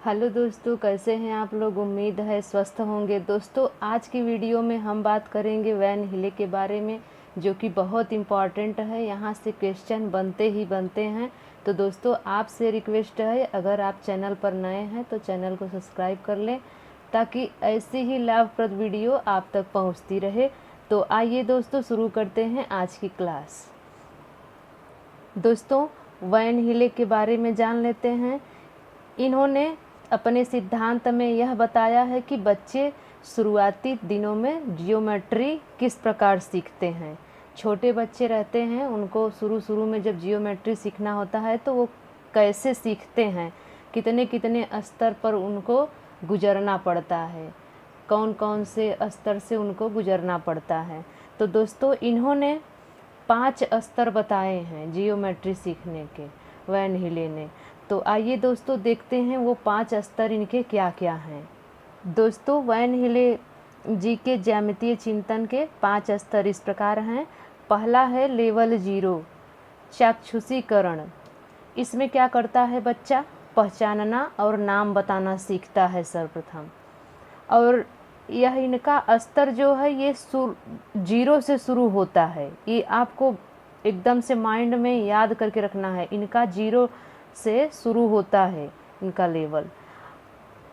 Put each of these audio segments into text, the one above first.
Hello दोस्तों, कैसे हैं आप लोग। उम्मीद है स्वस्थ होंगे। दोस्तों, आज की वीडियो में हम बात करेंगे वैन हिले के बारे में, जो कि बहुत इम्पॉर्टेंट है। यहाँ से क्वेश्चन बनते ही बनते हैं। तो दोस्तों, आपसे रिक्वेस्ट है, अगर आप चैनल पर नए हैं तो चैनल को सब्सक्राइब कर लें, ताकि ऐसी ही लाभप्रद वीडियो आप तक पहुँचती रहे। तो आइए दोस्तों, शुरू करते हैं आज की क्लास। दोस्तों, वैन हिले के बारे में जान लेते हैं। इन्होंने अपने सिद्धांत में यह बताया है कि बच्चे शुरुआती दिनों में जियोमेट्री किस प्रकार सीखते हैं। छोटे बच्चे रहते हैं, उनको शुरू में जब जियोमेट्री सीखना होता है तो वो कैसे सीखते हैं, कितने कितने स्तर पर उनको गुजरना पड़ता है, कौन कौन से स्तर से उनको गुजरना पड़ता है। तो दोस्तों, इन्होंने 5 स्तर बताए हैं जियोमेट्री सीखने के, वैन हिले ने। तो आइए दोस्तों, देखते हैं वो 5 स्तर इनके क्या क्या हैं। दोस्तों, वैन हिले जी के ज्यामितीय चिंतन के 5 स्तर इस प्रकार हैं। पहला है लेवल 0, चाक्षुषीकरण। इसमें क्या करता है बच्चा, पहचानना और नाम बताना सीखता है सर्वप्रथम। और यह इनका स्तर जो है ये 0 से शुरू होता है। ये आपको एकदम से माइंड में याद करके रखना है। इनका 0 से शुरू होता है इनका लेवल।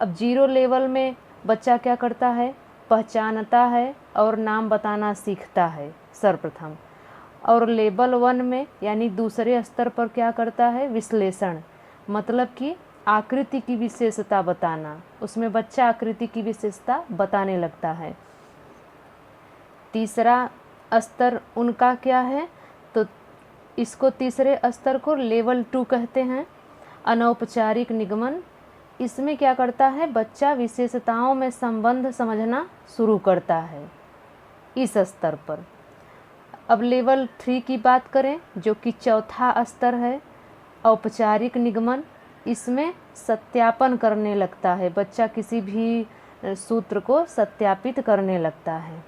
अब 0 लेवल में बच्चा क्या करता है, पहचानता है और नाम बताना सीखता है सर्वप्रथम। और लेवल 1 में यानी दूसरे स्तर पर क्या करता है, विश्लेषण, मतलब कि आकृति की विशेषता बताना। उसमें बच्चा आकृति की विशेषता बताने लगता है। तीसरा स्तर उनका क्या है, तो इसको तीसरे स्तर को लेवल 2 कहते हैं, अनौपचारिक निगमन। इसमें क्या करता है, बच्चा विशेषताओं में संबंध समझना शुरू करता है इस स्तर पर। अब लेवल 3 की बात करें, जो कि चौथा स्तर है, औपचारिक निगमन। इसमें सत्यापन करने लगता है बच्चा, किसी भी सूत्र को सत्यापित करने लगता है।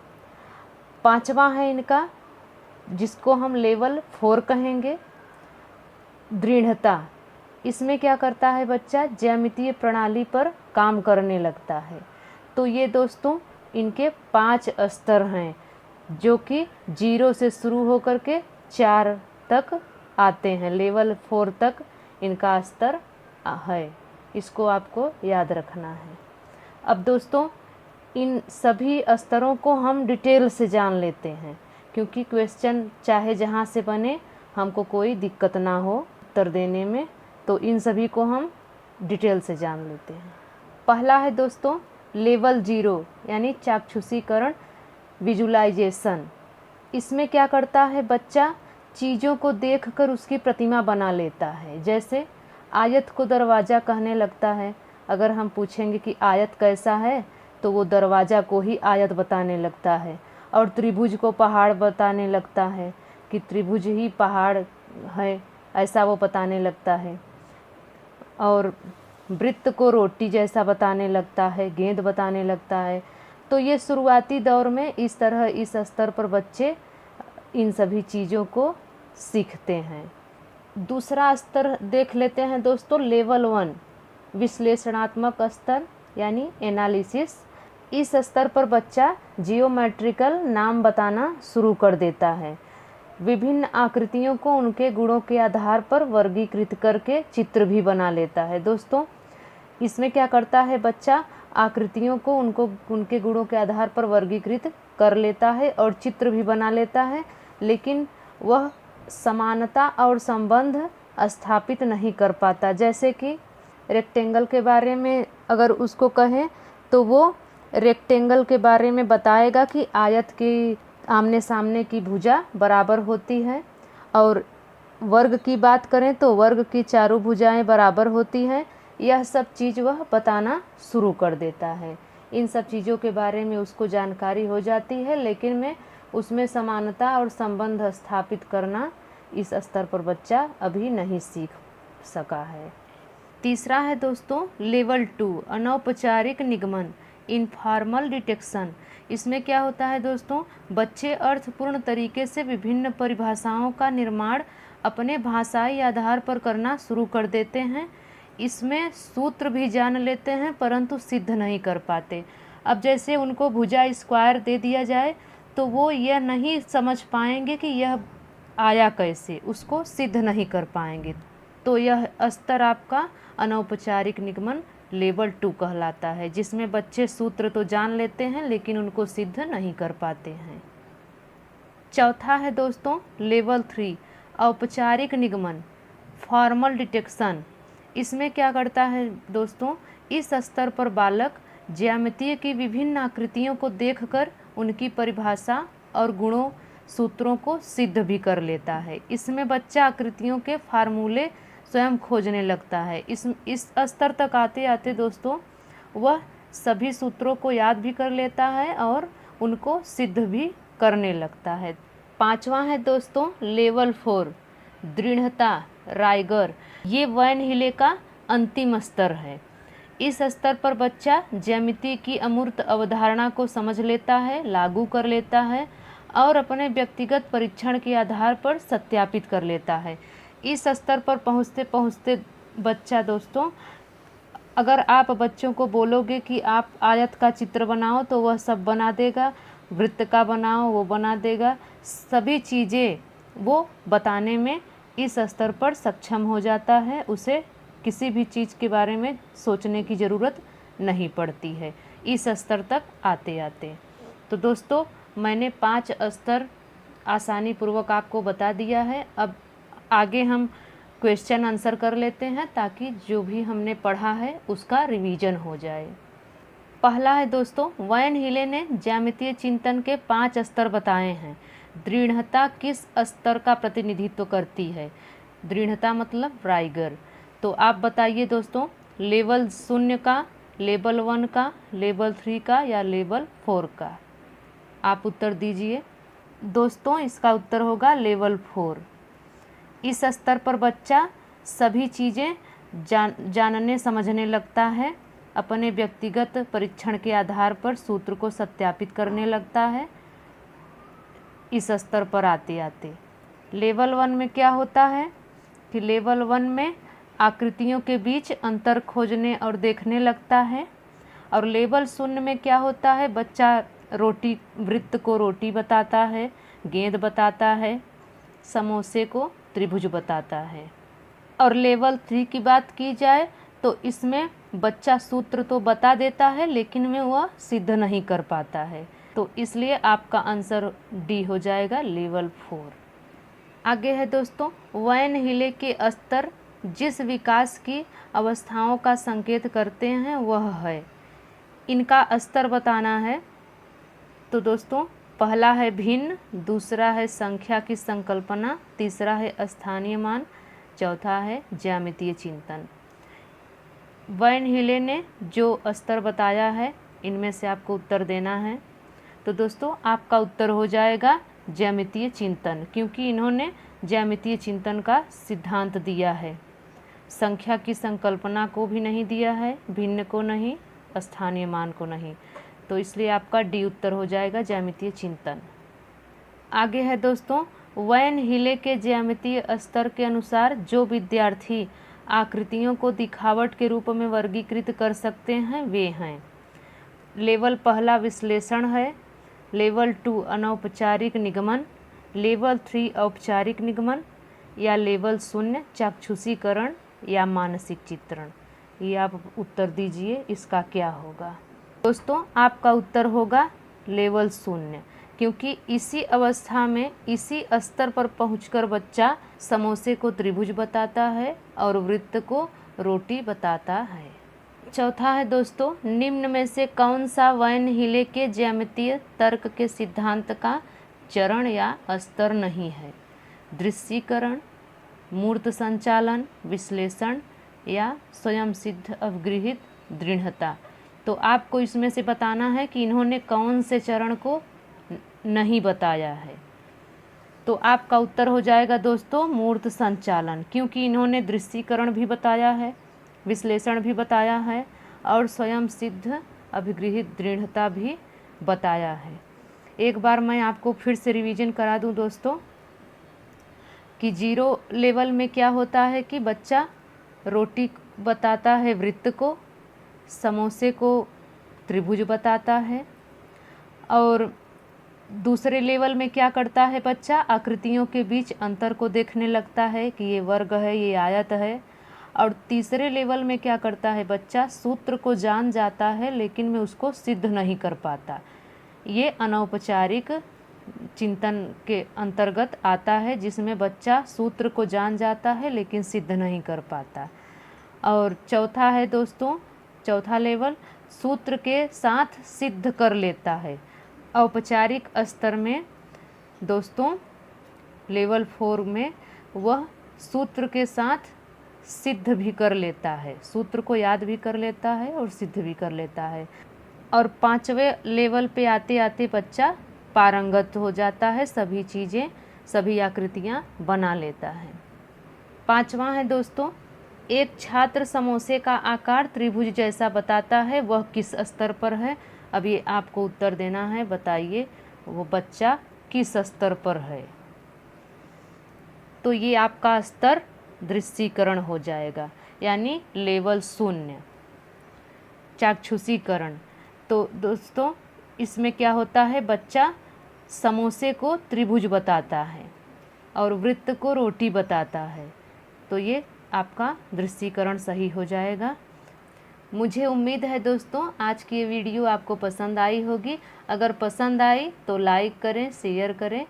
5वां है इनका, जिसको हम लेवल 4 कहेंगे, दृढ़ता। इसमें क्या करता है बच्चा, ज्यामितीय प्रणाली पर काम करने लगता है। तो ये दोस्तों इनके 5 स्तर हैं, जो कि 0 से शुरू होकर के 4 तक आते हैं। लेवल 4 तक इनका स्तर है, इसको आपको याद रखना है। अब दोस्तों, इन सभी स्तरों को हम डिटेल से जान लेते हैं, क्योंकि क्वेश्चन चाहे जहाँ से बने, हमको कोई दिक्कत ना हो उत्तर देने में। तो इन सभी को हम डिटेल से जान लेते हैं। पहला है दोस्तों लेवल 0 यानी चाक्षुषीकरण, विजुलाइजेशन। इसमें क्या करता है बच्चा, चीज़ों को देखकर उसकी प्रतिमा बना लेता है। जैसे आयत को दरवाज़ा कहने लगता है। अगर हम पूछेंगे कि आयत कैसा है, तो वो दरवाज़ा को ही आयत बताने लगता है। और त्रिभुज को पहाड़ बताने लगता है कि त्रिभुज ही पहाड़ है, ऐसा वो बताने लगता है। और वृत्त को रोटी जैसा बताने लगता है, गेंद बताने लगता है। तो ये शुरुआती दौर में इस तरह इस स्तर पर बच्चे इन सभी चीज़ों को सीखते हैं। दूसरा स्तर देख लेते हैं दोस्तों, लेवल 1, विश्लेषणात्मक स्तर यानी एनालिसिस। इस स्तर पर बच्चा जियोमेट्रिकल नाम बताना शुरू कर देता है। विभिन्न आकृतियों को उनके गुणों के आधार पर वर्गीकृत करके चित्र भी बना लेता है। दोस्तों, इसमें क्या करता है बच्चा, आकृतियों को उनके गुणों के आधार पर वर्गीकृत कर लेता है और चित्र भी बना लेता है, लेकिन वह समानता और संबंध स्थापित नहीं कर पाता। जैसे कि रेक्टेंगल के बारे में अगर उसको कहें, तो वो रेक्टेंगल के बारे में बताएगा कि आयत की आमने सामने की भुजा बराबर होती है। और वर्ग की बात करें तो वर्ग की चारों भुजाएं बराबर होती हैं। यह सब चीज़ वह बताना शुरू कर देता है। इन सब चीज़ों के बारे में उसको जानकारी हो जाती है, लेकिन में उसमें समानता और संबंध स्थापित करना इस स्तर पर बच्चा अभी नहीं सीख सका है। तीसरा है दोस्तों लेवल 2, अनौपचारिक निगमन, इनफॉर्मल डिटेक्शन। इसमें क्या होता है दोस्तों, बच्चे अर्थपूर्ण तरीके से विभिन्न परिभाषाओं का निर्माण अपने भाषाई आधार पर करना शुरू कर देते हैं। इसमें सूत्र भी जान लेते हैं परंतु सिद्ध नहीं कर पाते। अब जैसे उनको भुजा स्क्वायर दे दिया जाए तो वो यह नहीं समझ पाएंगे कि यह आया कैसे, उसको सिद्ध नहीं कर पाएंगे। तो यह स्तर आपका अनौपचारिक निगमन लेवल 2 कहलाता है, जिसमें बच्चे सूत्र तो जान लेते हैं लेकिन उनको सिद्ध नहीं कर पाते हैं। चौथा है दोस्तों लेवल 3 औपचारिक निगमन फॉर्मल डिटेक्शन। इसमें क्या करता है दोस्तों, इस स्तर पर बालक ज्यामितीय की विभिन्न आकृतियों को देखकर उनकी परिभाषा और गुणों सूत्रों को सिद्ध भी कर लेता है। इसमें बच्चा आकृतियों के फार्मूले स्वयं खोजने लगता है। इस स्तर तक आते आते दोस्तों वह सभी सूत्रों को याद भी कर लेता है और उनको सिद्ध भी करने लगता है। पांचवा है दोस्तों लेवल 4 दृढ़ता राइगर। ये वैन हिले का अंतिम स्तर है। इस स्तर पर बच्चा ज्यामिति की अमूर्त अवधारणा को समझ लेता है, लागू कर लेता है और अपने व्यक्तिगत परीक्षण के आधार पर सत्यापित कर लेता है। इस स्तर पर पहुँचते पहुँचते बच्चा दोस्तों, अगर आप बच्चों को बोलोगे कि आप आयत का चित्र बनाओ तो वह सब बना देगा, वृत्त का बनाओ वो बना देगा, सभी चीज़ें वो बताने में इस स्तर पर सक्षम हो जाता है। उसे किसी भी चीज़ के बारे में सोचने की ज़रूरत नहीं पड़ती है इस स्तर तक आते आते। तो दोस्तों मैंने 5 स्तर आसानी पूर्वक आपको बता दिया है। अब आगे हम क्वेश्चन आंसर कर लेते हैं ताकि जो भी हमने पढ़ा है उसका रिवीजन हो जाए। पहला है दोस्तों, वैन हिले ने ज्यामितीय चिंतन के 5 स्तर बताए हैं। दृढ़ता किस स्तर का प्रतिनिधित्व करती है? दृढ़ता मतलब राइगर। तो आप बताइए दोस्तों, लेवल 0 का, लेवल 1 का, लेवल 3 का या लेवल 4 का? आप उत्तर दीजिए। दोस्तों इसका उत्तर होगा लेवल 4। इस स्तर पर बच्चा सभी चीज़ें जानने समझने लगता है, अपने व्यक्तिगत परीक्षण के आधार पर सूत्र को सत्यापित करने लगता है इस स्तर पर आते आते। लेवल 1 में क्या होता है कि लेवल 1 में आकृतियों के बीच अंतर खोजने और देखने लगता है। और लेवल 0 में क्या होता है, बच्चा रोटी वृत्त को रोटी बताता है, गेंद बताता है, समोसे को त्रिभुज बताता है। और लेवल 3 की बात की जाए तो इसमें बच्चा सूत्र तो बता देता है लेकिन में वह सिद्ध नहीं कर पाता है। तो इसलिए आपका आंसर डी हो जाएगा लेवल 4। आगे है दोस्तों, वैन हिले के स्तर जिस विकास की अवस्थाओं का संकेत करते हैं वह है। इनका स्तर बताना है। तो दोस्तों पहला है भिन्न, दूसरा है संख्या की संकल्पना, तीसरा है स्थानीय मान, चौथा है ज्यामितीय चिंतन। वैन हिले ने जो स्तर बताया है इनमें से आपको उत्तर देना है। तो दोस्तों आपका उत्तर हो जाएगा ज्यामितीय चिंतन, क्योंकि इन्होंने ज्यामितीय चिंतन का सिद्धांत दिया है। संख्या की संकल्पना को भी नहीं दिया है, भिन्न को नहीं, स्थानीय मान को नहीं। तो इसलिए आपका डी उत्तर हो जाएगा ज्यामितीय चिंतन। आगे है दोस्तों, वैन हिले के ज्यामितीय स्तर के अनुसार जो विद्यार्थी आकृतियों को दिखावट के रूप में वर्गीकृत कर सकते हैं वे हैं। लेवल पहला विश्लेषण है, लेवल 2 अनौपचारिक निगमन, लेवल 3 औपचारिक निगमन या लेवल 0 चाक्षुषीकरण या मानसिक चित्रण। ये आप उत्तर दीजिए, इसका क्या होगा? दोस्तों आपका उत्तर होगा लेवल 0, क्योंकि इसी अवस्था में इसी स्तर पर पहुंचकर बच्चा समोसे को त्रिभुज बताता है और वृत्त को रोटी बताता है। चौथा है दोस्तों, निम्न में से कौन सा वैन हिले के ज्यामितीय तर्क के सिद्धांत का चरण या स्तर नहीं है? दृश्यीकरण, मूर्त संचालन, विश्लेषण या स्वयं सिद्ध अवगृहित दृढ़ता। तो आपको इसमें से बताना है कि इन्होंने कौन से चरण को नहीं बताया है। तो आपका उत्तर हो जाएगा दोस्तों मूर्त संचालन, क्योंकि इन्होंने दृश्यीकरण भी बताया है, विश्लेषण भी बताया है और स्वयं सिद्ध अभिगृहित दृढ़ता भी बताया है। एक बार मैं आपको फिर से रिवीजन करा दूं दोस्तों कि 0 लेवल में क्या होता है कि बच्चा रोटी बताता है वृत्त को, समोसे को त्रिभुज बताता है। और दूसरे लेवल में क्या करता है बच्चा, आकृतियों के बीच अंतर को देखने लगता है कि ये वर्ग है, ये आयत है। और तीसरे लेवल में क्या करता है बच्चा, सूत्र को जान जाता है लेकिन मैं उसको सिद्ध नहीं कर पाता। ये अनौपचारिक चिंतन के अंतर्गत आता है, जिसमें बच्चा सूत्र को जान जाता है लेकिन सिद्ध नहीं कर पाता। और चौथा है दोस्तों, चौथा लेवल सूत्र के साथ सिद्ध कर लेता है। औपचारिक स्तर में दोस्तों लेवल 4 में वह सूत्र के साथ सिद्ध भी कर लेता है, सूत्र को याद भी कर लेता है और सिद्ध भी कर लेता है। और 5वें लेवल पे आते आते बच्चा पारंगत हो जाता है, सभी चीज़ें, सभी आकृतियाँ बना लेता है। 5वां है दोस्तों, एक छात्र समोसे का आकार त्रिभुज जैसा बताता है, वह किस स्तर पर है। अब ये आपको उत्तर देना है, बताइए वो बच्चा किस स्तर पर है। तो ये आपका स्तर दृश्यीकरण हो जाएगा, यानी लेवल 0 चाक्षुषीकरण। तो दोस्तों इसमें क्या होता है, बच्चा समोसे को त्रिभुज बताता है और वृत्त को रोटी बताता है। तो ये आपका दृश्यीकरण सही हो जाएगा। मुझे उम्मीद है दोस्तों आज की ये वीडियो आपको पसंद आई होगी। अगर पसंद आई तो लाइक करें, शेयर करें,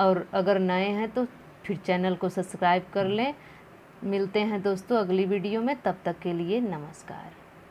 और अगर नए हैं तो फिर चैनल को सब्सक्राइब कर लें। मिलते हैं दोस्तों अगली वीडियो में, तब तक के लिए नमस्कार।